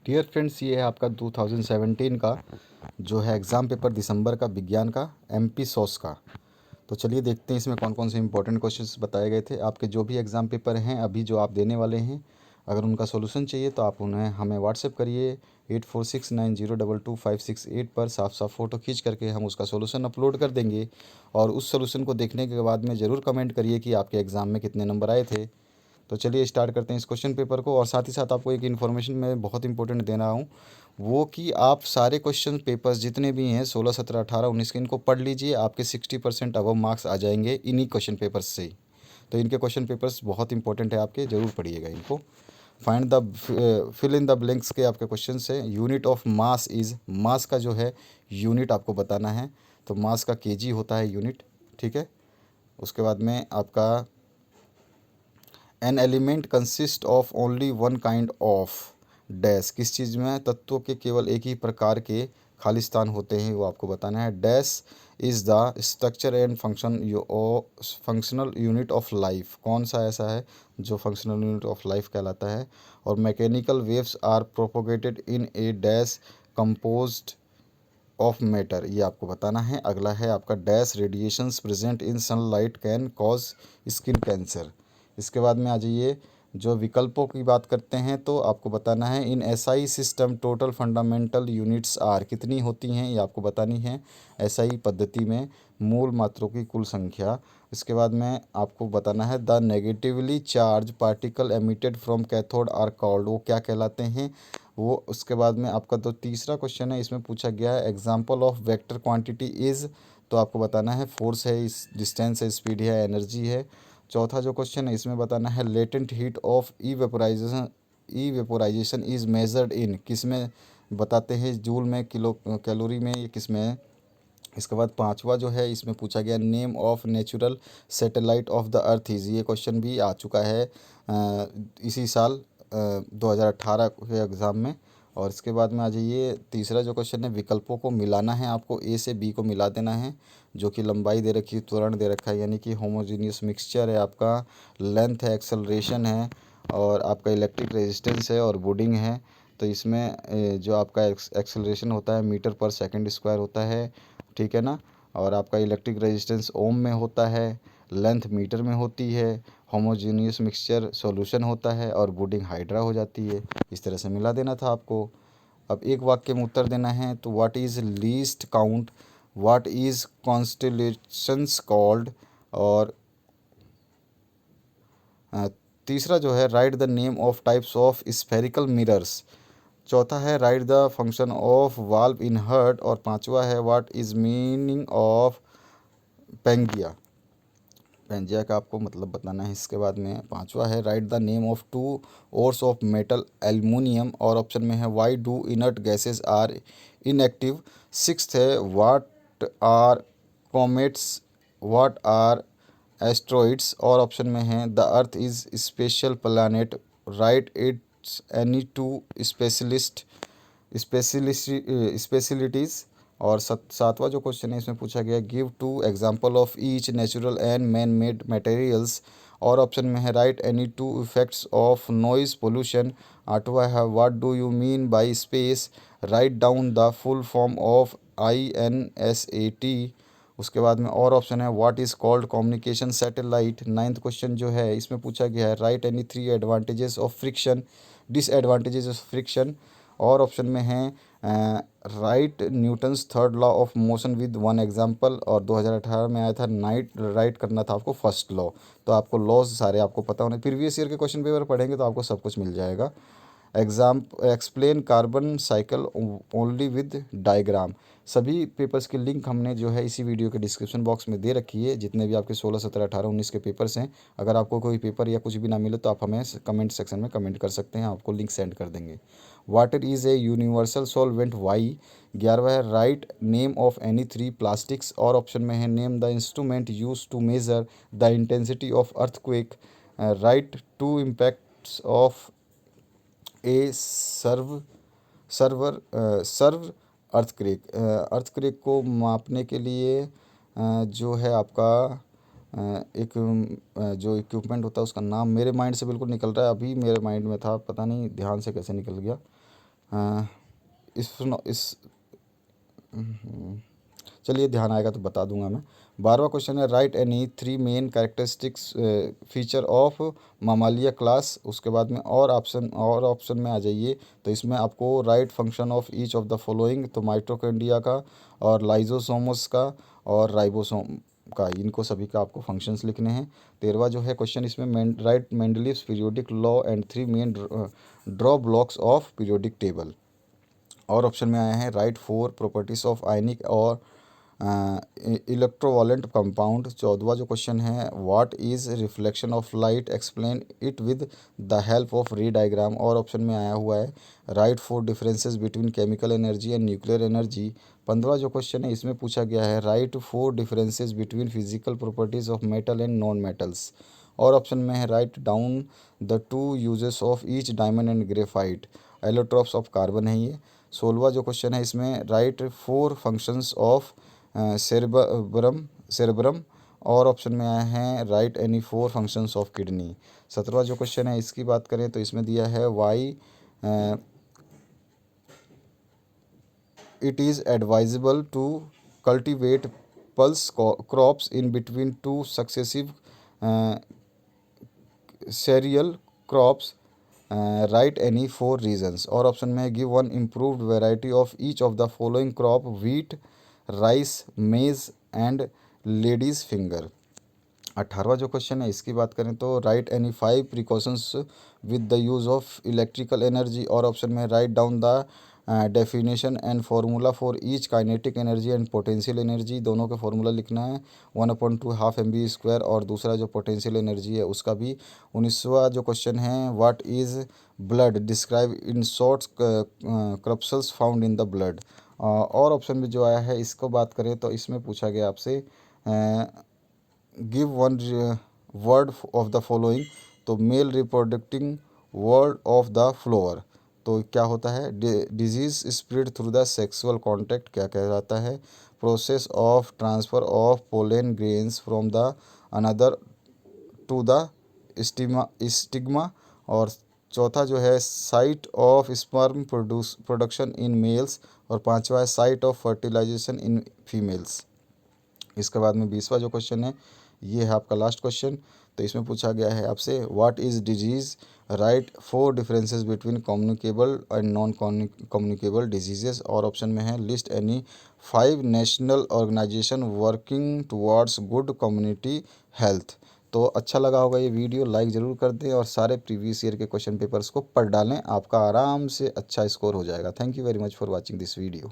Dear friends, ये है आपका 2017 का जो है एग्ज़ाम पेपर दिसंबर का विज्ञान का एमपी सॉस का। तो चलिए देखते हैं इसमें कौन कौन से इंपॉर्टेंट क्वेश्चंस बताए गए थे। आपके जो भी एग्ज़ाम पेपर हैं अभी जो आप देने वाले हैं, अगर उनका सोल्यूशन चाहिए तो आप उन्हें हमें व्हाट्सएप करिए 8469022568 पर। साफ साफ फ़ोटो खींच करके हम उसका सोल्यूशन अपलोड कर देंगे और उस सोल्यूशन को देखने के बाद में ज़रूर कमेंट करिए कि आपके एग्ज़ाम में कितने नंबर आए थे। तो चलिए स्टार्ट करते हैं इस क्वेश्चन पेपर को। और साथ ही साथ आपको एक इन्फॉर्मेशन मैं बहुत इंपॉर्टेंट दे रहा हूँ, वो कि आप सारे क्वेश्चन पेपर्स जितने भी हैं 16, 17, 18, 19 के, इनको पढ़ लीजिए। आपके 60% अबव मार्क्स आ जाएंगे इन्हीं क्वेश्चन पेपर्स से ही। तो इनके क्वेश्चन पेपर्स बहुत इंपॉर्टेंट है आपके, ज़रूर पढ़िएगा इनको। Find the fill in the blanks के आपके क्वेश्चन है। Unit of mass is, mass का जो है यूनिट आपको बताना है। तो मास का केजी होता है यूनिट, ठीक है। उसके बाद में आपका an element consist of only one kind of dash, किस चीज़ में तत्वों के केवल एक ही प्रकार के खालिस्तान होते हैं, वो आपको बताना है। Dash is the structure and functional unit of life, कौन सा ऐसा है जो फंक्शनल यूनिट ऑफ लाइफ कहलाता है। और mechanical waves are propogated in a dash composed of matter, ये आपको बताना है। अगला है आपका dash radiations present in sunlight can cause skin cancer. इसके बाद में आ जाइए, जो विकल्पों की बात करते हैं तो आपको बताना है in SI system total fundamental units are, कितनी होती हैं ये आपको बतानी है एसआई पद्धति में मूल मात्रों की कुल संख्या। इसके बाद में आपको बताना है the negatively charge particle emitted from cathode are called, वो क्या कहलाते हैं वो। उसके बाद में आपका जो तीसरा क्वेश्चन है इसमें पूछा गया है example of vector quantity is, तो आपको बताना है फोर्स है, इस डिस्टेंस है, स्पीड है, एनर्जी है। चौथा जो क्वेश्चन है इसमें बताना है latent heat of E vaporisation is measured in, किस में बताते हैं, जूल में, किलो कैलोरी में, ये किस में है। इसके बाद पांचवा जो है इसमें पूछा गया name of natural satellite of the earth is, ये क्वेश्चन भी आ चुका है इसी साल 2018 के एग्ज़ाम में। और इसके बाद में आ जाइए, तीसरा जो क्वेश्चन है विकल्पों को मिलाना है आपको, ए से बी को मिला देना है, जो कि लंबाई दे रखी है, त्वरण दे रखा है, यानी कि होमोजीनियस मिक्सचर है आपका, लेंथ है, एक्सेलरेशन है, और आपका इलेक्ट्रिक रेजिस्टेंस है और वुडिंग है। तो इसमें जो आपका एक्सेलरेशन होता है मीटर पर सेकंड स्क्वायर होता है, ठीक है ना। और आपका इलेक्ट्रिक रेजिस्टेंस ओम में होता है, लेंथ मीटर में होती है, होमोजीनियस मिक्सचर सॉल्यूशन होता है और वुडिंग हाइड्रा हो जाती है। इस तरह से मिला देना था आपको। अब एक वाक्य में उत्तर देना है। तो what is least count, what is constellations called, और तीसरा जो है write the name of types of spherical mirrors. चौथा है write the function of valve in heart, और पांचवा है what is meaning of Pangaea, Pangaea का आपको मतलब बताना है। इसके बाद में पांचवा है write the name of two ores of metal aluminium, और ऑप्शन में है why do inert gases are inactive. Sixth है what are comets, what are asteroids, और ऑप्शन में है the earth is special planet, write its any two specialities. और सातवां जो क्वेश्चन है इसमें पूछा गया give two example of each natural and man made materials, और ऑप्शन में है write any to effects of noise pollution. आठवां है what do you mean by space, right down the full form of INSAT। उसके बाद में और option है what is called communication satellite. Ninth question जो है इसमें पूछा गया है write any 3 advantages of friction, disadvantages of friction, और ऑप्शन में है right Newton's third law of motion with one example. और 2018 में आया था राइट करना था आपको फर्स्ट लॉ। तो आपको लॉज सारे आपको पता होने, प्रीवियस ईयर के क्वेश्चन पेपर पढ़ेंगे तो आपको सब कुछ मिल जाएगा। Explain carbon cycle only with diagram. सभी पेपर्स के लिंक हमने जो है इसी वीडियो के डिस्क्रिप्शन बॉक्स में दे रखी है, जितने भी आपके 16, 17, 18, 19 के पेपर्स हैं। अगर आपको कोई पेपर या कुछ भी ना मिले तो आप हमें कमेंट सेक्शन में कमेंट कर सकते हैं, आपको लिंक सेंड कर देंगे। Water is a universal solvent why. 11वां है write name of any 3 plastics, और ऑप्शन में है name the instrument use to measure the intensity of earthquake, write two impacts of a severe earthquake को मापने के लिए जो है आपका एक जो इक्विपमेंट होता है उसका नाम मेरे माइंड से बिल्कुल निकल रहा है, अभी मेरे माइंड में था, पता नहीं ध्यान से कैसे निकल गया। इस चलिए ध्यान आएगा तो बता दूंगा मैं। 12वां क्वेश्चन है write any 3 main characteristics feature of Mammalia class. उसके बाद में और ऑप्शन में आ जाइए, तो इसमें आपको right function of each of the following, तो माइटोकॉन्ड्रिया का और लाइजोसोमस का और राइबोसोम का, इनको सभी का आपको फंक्शंस लिखने हैं। 13वां जो है क्वेश्चन, इसमें right Mendeleev's periodic law and 3 main draw blocks of periodic table. और ऑप्शन में आया है राइट 4 प्रॉपर्टीज ऑफ आयनिक और इलेक्ट्रोवालेंट कंपाउंड। 14वां जो क्वेश्चन है what is reflection of light, explain it with the help of ray diagram. और option में आया हुआ है write 4 differences between chemical energy and nuclear energy. 15वां जो क्वेश्चन है इसमें पूछा गया है write 4 differences between physical properties of metal and non metals. और ऑप्शन में है write down the 2 uses of each diamond and graphite. Allotropes of carbon है ये। 16वां जो क्वेश्चन है इसमें राइट 4 फंक्शंस ऑफ सेरेब्रम। और ऑप्शन में आया है write any 4 functions of kidney. 17वां जो क्वेश्चन है इसकी बात करें तो इसमें दिया है why it is advisable to cultivate pulse crops in between 2 successive cereal crops, write any 4 reasons। और ऑप्शन में give one improved variety of each of the following crop wheat, rice, maize and ladies finger. 18वां जो question है इसकी बात करें तो write any 5 precautions with the use of electrical energy. और ऑप्शन में write down the definition and formula for each kinetic energy and potential energy. दोनों का फार्मूला लिखना है 1/2 हाफ mv²। और दूसरा जो पोटेंशियल एनर्जी है उसका भी। 19वां जो क्वेश्चन है what is blood, describe in short corpuscles found in the blood. और ऑप्शन में जो आया है इसको बात करें तो इसमें पूछा गया आपसे give one word of the following, तो male reproductive word of the flower. तो क्या होता है disease spread through the sexual contact क्या कहलाता है, process of transfer of pollen grains from the anther to the stigma. और चौथा जो है site of sperm production in males. और पांचवा है site of fertilisation in females. इसके बाद में 20वां जो क्वेश्चन है ये है आपका लास्ट क्वेश्चन। तो इसमें पूछा गया है आपसे what is disease, write 4 differences between communicable and non communicable diseases. और ऑप्शन में है list any 5 national organisation working towards good community health. तो अच्छा लगा होगा ये वीडियो, लाइक ज़रूर कर दें और सारे प्रीवियस ईयर के क्वेश्चन पेपर्स को पढ़ डालें, आपका आराम से अच्छा स्कोर हो जाएगा। Thank you very much for watching this video.